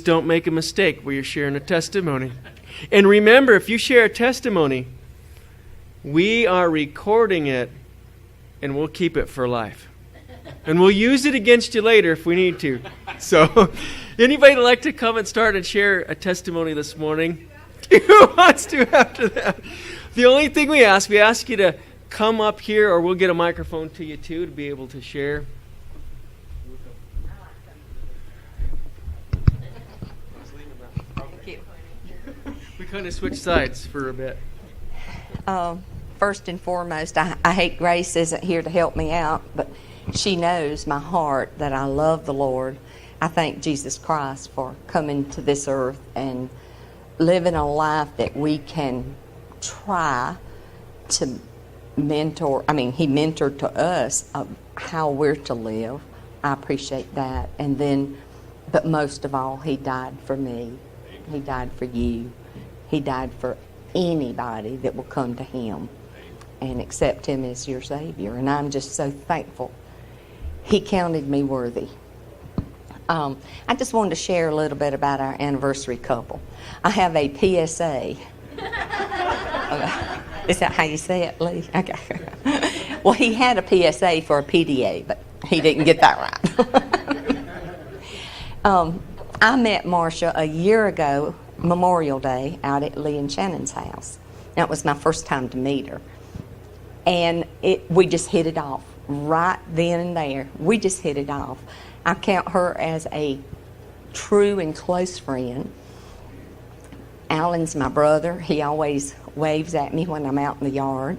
don't make a mistake where you're sharing a testimony. And remember, if you share a testimony, we are recording it and we'll keep it for life. And we'll use it against you later if we need to. So, anybody like to come and start and share a testimony this morning? Who wants to after that? The only thing we ask you to come up here, or we'll get a microphone to you too to be able to share. Thank you. We kind of switched sides for a bit. First and foremost, I hate Grace isn't here to help me out, but she knows my heart that I love the Lord. I thank Jesus Christ for coming to this earth and living a life that we can try to mentor. I mean, he mentored to us of how we're to live. I appreciate that. And then, but most of all, he died for me. He died for you. He died for anybody that will come to him and accept him as your Savior. And I'm just so thankful. He counted me worthy. I just wanted to share a little bit about our anniversary couple. I have a PSA. Is that how you say it, Lee? Okay. Well, he had a PSA for a PDA, but he didn't get that right. I met Marcia a year ago, Memorial Day, out at Lee and Shannon's house. That was my first time to meet her. And we just hit it off right then and there. We just hit it off. I count her as a true and close friend. Alan's my brother. He always waves at me when I'm out in the yard.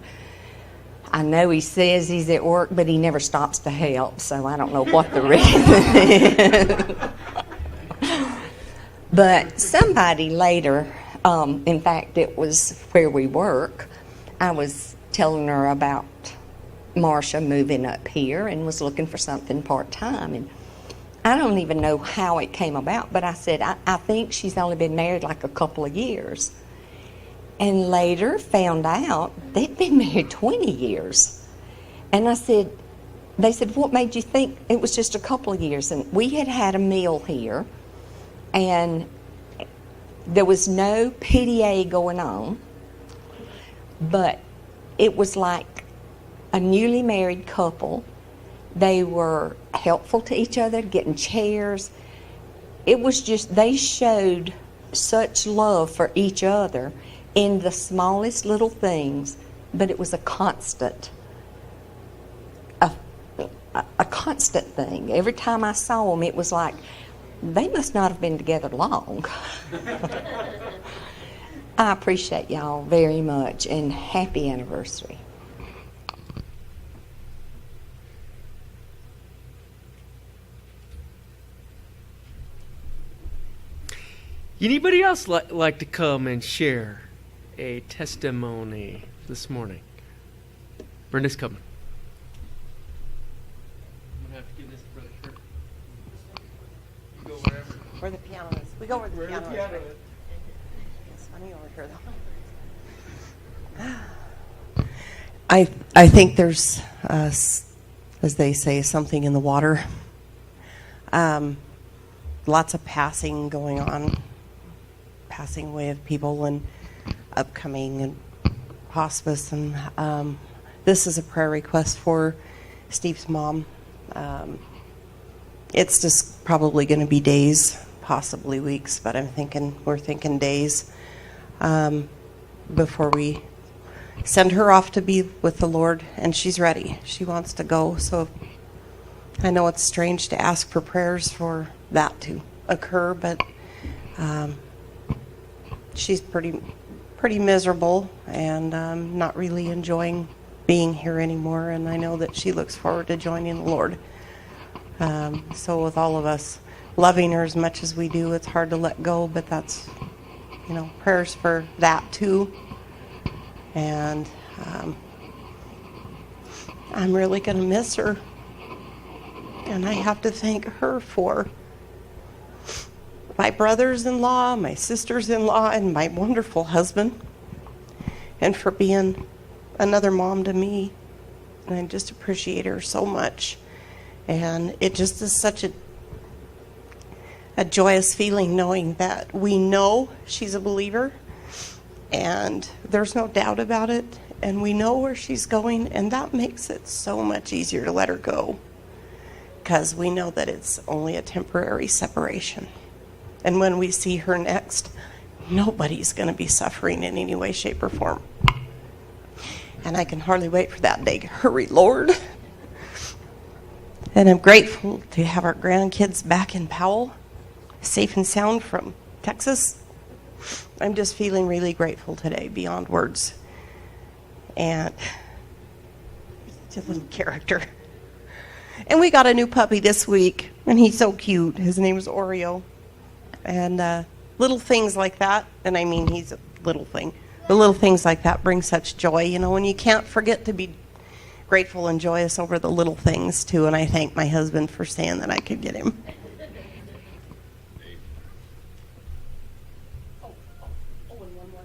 I know he says he's at work, but he never stops to help, so I don't know what the reason is. But somebody later, in fact, it was where we work, I was telling her about Marcia moving up here and was looking for something part-time. And I don't even know how it came about, but I said, I think she's only been married like a couple of years. And later found out they'd been married 20 years. And I said, they said, what made you think it was just a couple of years? And we had had a meal here, and there was no PDA going on, but it was like a newly married couple. They were helpful to each other, getting chairs. It was just, they showed such love for each other in the smallest little things, but it was a constant, a constant thing. Every time I saw them, it was like, they must not have been together long. I appreciate y'all very much, and happy anniversary. Anybody else like to come and share a testimony this morning? Brenda's coming. I'm going to have to give this to Brother Kurt. You go wherever. Where the piano is. We go where the piano is. It's funny over here, though. I think there's, as they say, something in the water. Lots of passing going on. Passing away of people and upcoming and hospice. And this is a prayer request for Steve's mom. It's just probably going to be days, possibly weeks, but we're thinking days before we send her off to be with the Lord. And she's ready. She wants to go. So I know it's strange to ask for prayers for that to occur, but she's pretty miserable and not really enjoying being here anymore. And I know that she looks forward to joining the Lord. So with all of us loving her as much as we do, it's hard to let go, but that's, prayers for that too. And I'm really going to miss her. And I have to thank her for my brothers-in-law, my sisters-in-law, and my wonderful husband, and for being another mom to me. And I just appreciate her so much. And it just is such a joyous feeling knowing that we know she's a believer, and there's no doubt about it, and we know where she's going, and that makes it so much easier to let her go, because we know that it's only a temporary separation. And when we see her next, nobody's going to be suffering in any way, shape, or form. And I can hardly wait for that day. Hurry, Lord. And I'm grateful to have our grandkids back in Powell, safe and sound from Texas. I'm just feeling really grateful today, beyond words. And just a little character. And we got a new puppy this week, and he's so cute. His name is Oreo. And little things like that, and I mean he's a little thing. The little things like that bring such joy, you know, and you can't forget to be grateful and joyous over the little things, too. And I thank my husband for saying that I could get him. And one more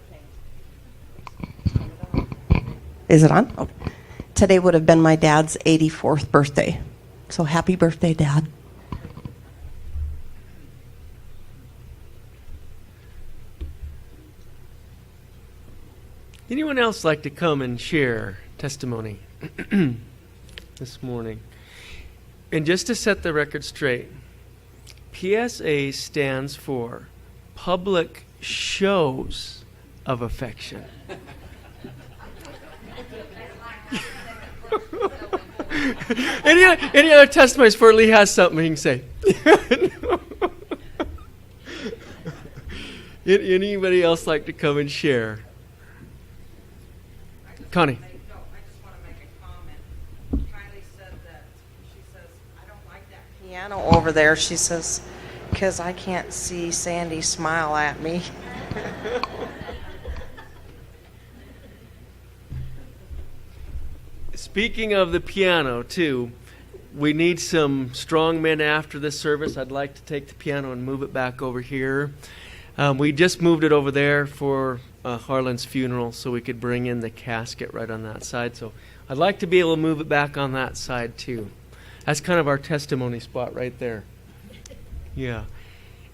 thing. Is it on? Oh. Today would have been my dad's 84th birthday. So happy birthday, Dad. Anyone else like to come and share testimony this morning? And just to set the record straight, PSA stands for Public Shows of Affection. Any other testimonies before Lee has something he can say? Anybody else like to come and share? Connie. I just want to make a comment. Kylie said that, she says, I don't like that piano over there. She says, because I can't see Sandy smile at me. Speaking of the piano, too, we need some strong men after this service. I'd like to take the piano and move it back over here. We just moved it over there for Harlan's funeral so we could bring in the casket right on that side. So I'd like to be able to move it back on that side too. That's kind of our testimony spot right there. Yeah.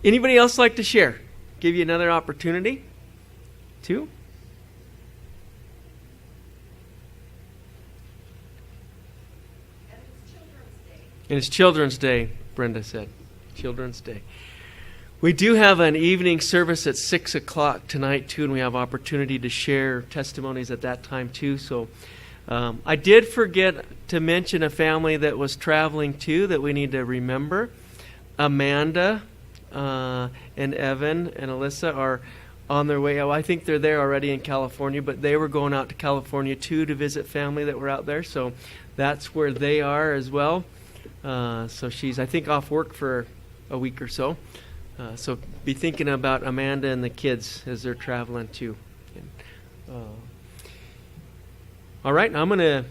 Anybody else like to share? Give you another opportunity? Two? And it's Children's Day, Brenda said. Children's Day. We do have an evening service at 6 o'clock tonight, too, and we have opportunity to share testimonies at that time, too. So I did forget to mention a family that was traveling, too, that we need to remember. Amanda and Evan and Alyssa are on their way. Oh, I think they're there already in California, but they were going out to California, too, to visit family that were out there. So that's where they are as well. So she's, I think, off work for a week or so. So be thinking about Amanda and the kids as they're traveling too. All right, I'm going to